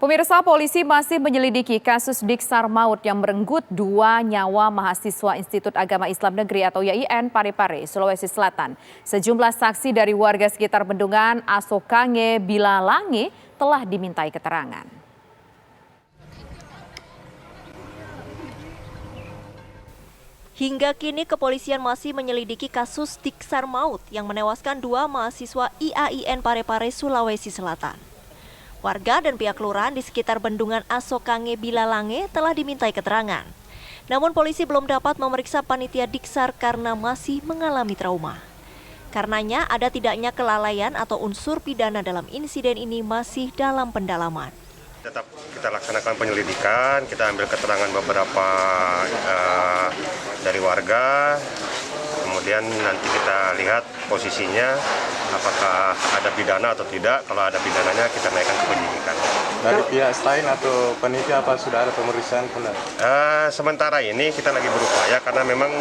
Pemirsa, polisi masih menyelidiki kasus Diksar Maut yang merenggut 2 nyawa mahasiswa Institut Agama Islam Negeri atau YIN Parepare, Sulawesi Selatan. Sejumlah saksi dari warga sekitar bendungan Asokange Bilalange telah dimintai keterangan. Hingga kini kepolisian masih menyelidiki kasus Diksar Maut yang menewaskan 2 mahasiswa IAIN Parepare, Sulawesi Selatan. Warga dan pihak kelurahan di sekitar bendungan Asokange Bilalange telah dimintai keterangan. Namun polisi belum dapat memeriksa panitia Diksar karena masih mengalami trauma. Karenanya ada tidaknya kelalaian atau unsur pidana dalam insiden ini masih dalam pendalaman. Tetap kita laksanakan penyelidikan, kita ambil keterangan beberapa dari warga, kemudian nanti kita lihat posisinya apakah ada pidana atau tidak. Kalau ada pidananya kita naikkan ke penyidikan. Dari pihak lain atau panitia apa sudah ada pemeriksaan? Sementara ini kita lagi berupaya karena memang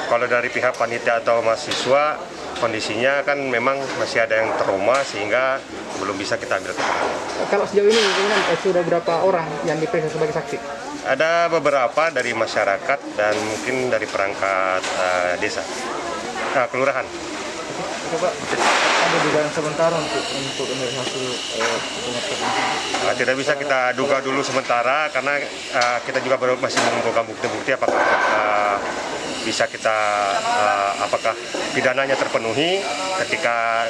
kalau dari pihak panitia atau mahasiswa kondisinya kan memang masih ada yang trauma sehingga belum bisa kita ambil keterangan. Kalau sejauh ini sudah berapa orang yang diperiksa sebagai saksi? Ada beberapa dari masyarakat dan mungkin dari perangkat desa, kelurahan. Coba ada dugaan sementara untuk hasil Tidak bisa kita duga dulu sementara karena kita juga masih mengumpulkan bukti-bukti apakah bisa kita apakah pidananya terpenuhi. Ketika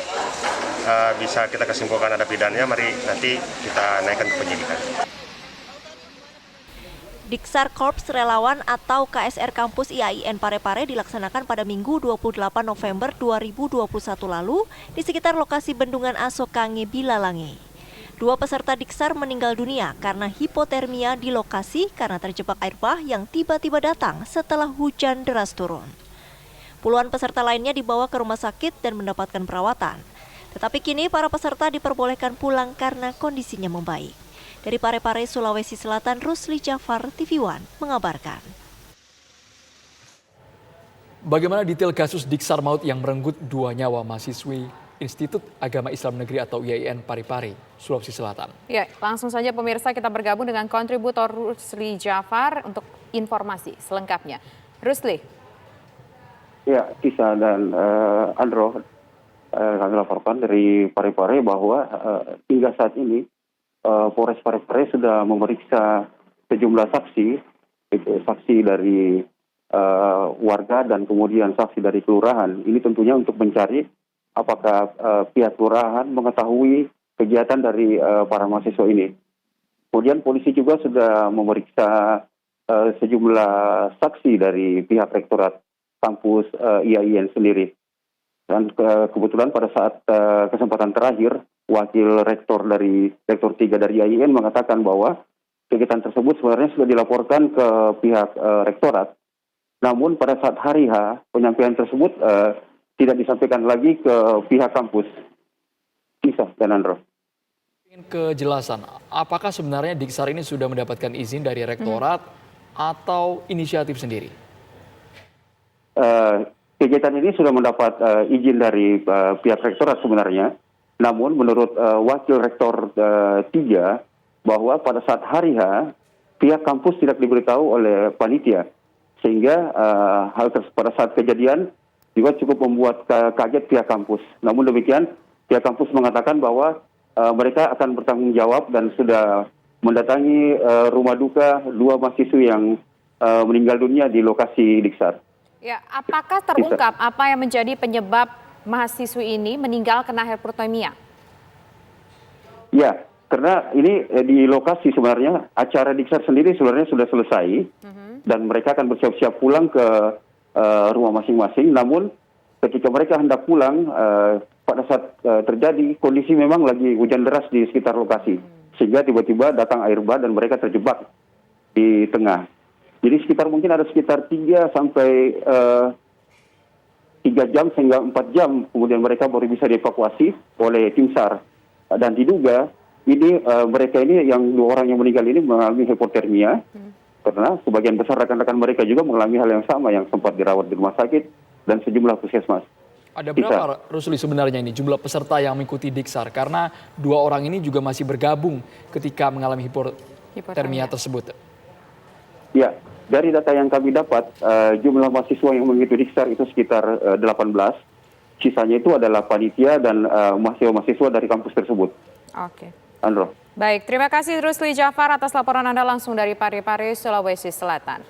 bisa kita kesimpulkan ada pidananya, mari nanti kita naikkan ke penyidikan. Diksar Korps Relawan atau KSR Kampus IAIN Parepare dilaksanakan pada Minggu 28 November 2021 lalu di sekitar lokasi bendungan Asokange Bilalange. 2 peserta Diksar meninggal dunia karena hipotermia di lokasi karena terjebak air bah yang tiba-tiba datang setelah hujan deras turun. Puluhan peserta lainnya dibawa ke rumah sakit dan mendapatkan perawatan. Tetapi kini para peserta diperbolehkan pulang karena kondisinya membaik. Dari Parepare, Sulawesi Selatan, Rusli Jafar, TV One mengabarkan. Bagaimana detail kasus Diksar Maut yang merenggut 2 nyawa mahasiswi Institut Agama Islam Negeri atau YIN Parepare, Sulawesi Selatan? Ya, langsung saja pemirsa kita bergabung dengan kontributor Rusli Jafar untuk informasi selengkapnya. Rusli. Ya, Kisah dan Andro, kami laporkan dari Parepare bahwa hingga saat ini Polres Parepare sudah memeriksa sejumlah saksi, saksi dari warga dan kemudian saksi dari kelurahan. Ini tentunya untuk mencari apakah pihak kelurahan mengetahui kegiatan dari para mahasiswa ini. Kemudian polisi juga sudah memeriksa sejumlah saksi dari pihak rektorat kampus IAIN sendiri. Dan kebetulan pada saat kesempatan terakhir, Wakil Rektor 3 dari IAIN mengatakan bahwa kegiatan tersebut sebenarnya sudah dilaporkan ke pihak rektorat. Namun pada saat hari H, penyampaian tersebut tidak disampaikan lagi ke pihak kampus. Kisah dan Andro. Ingin kejelasan, apakah sebenarnya Diksar ini sudah mendapatkan izin dari rektorat atau inisiatif sendiri? Kegiatan ini sudah mendapat izin dari pihak rektorat sebenarnya. Namun menurut Wakil Rektor 3 bahwa pada saat hari H pihak kampus tidak diberitahu oleh panitia sehingga pada saat kejadian juga cukup membuat kaget pihak kampus. Namun demikian pihak kampus mengatakan bahwa mereka akan bertanggung jawab dan sudah mendatangi rumah duka 2 mahasiswa yang meninggal dunia di lokasi Diksar. Ya, apakah terungkap apa yang menjadi penyebab mahasiswi ini meninggal kena hipotermia? Ya, karena ini di lokasi sebenarnya acara Diksar sendiri sebenarnya sudah selesai dan mereka akan bersiap-siap pulang ke rumah masing-masing. Namun ketika mereka hendak pulang, pada saat terjadi kondisi memang lagi hujan deras di sekitar lokasi, sehingga tiba-tiba datang air bah dan mereka terjebak di tengah. Jadi mungkin ada sekitar 3 sampai 3 jam hingga 4 jam kemudian mereka baru bisa dievakuasi oleh tim SAR. Dan diduga ini mereka ini yang 2 orang yang meninggal ini mengalami hipotermia karena sebagian besar rekan-rekan mereka juga mengalami hal yang sama yang sempat dirawat di rumah sakit dan sejumlah puskesmas. Ada berapa, Rusli, sebenarnya ini jumlah peserta yang mengikuti Diksar? Karena 2 orang ini juga masih bergabung ketika mengalami hipotermia tersebut. Ya, dari data yang kami dapat, jumlah mahasiswa yang mengikuti Diksar itu sekitar 18. Sisanya itu adalah panitia dan mahasiswa-mahasiswa dari kampus tersebut. Oke. Andro. Baik, terima kasih Rusli Jafar atas laporan Anda langsung dari Parepare, Sulawesi Selatan.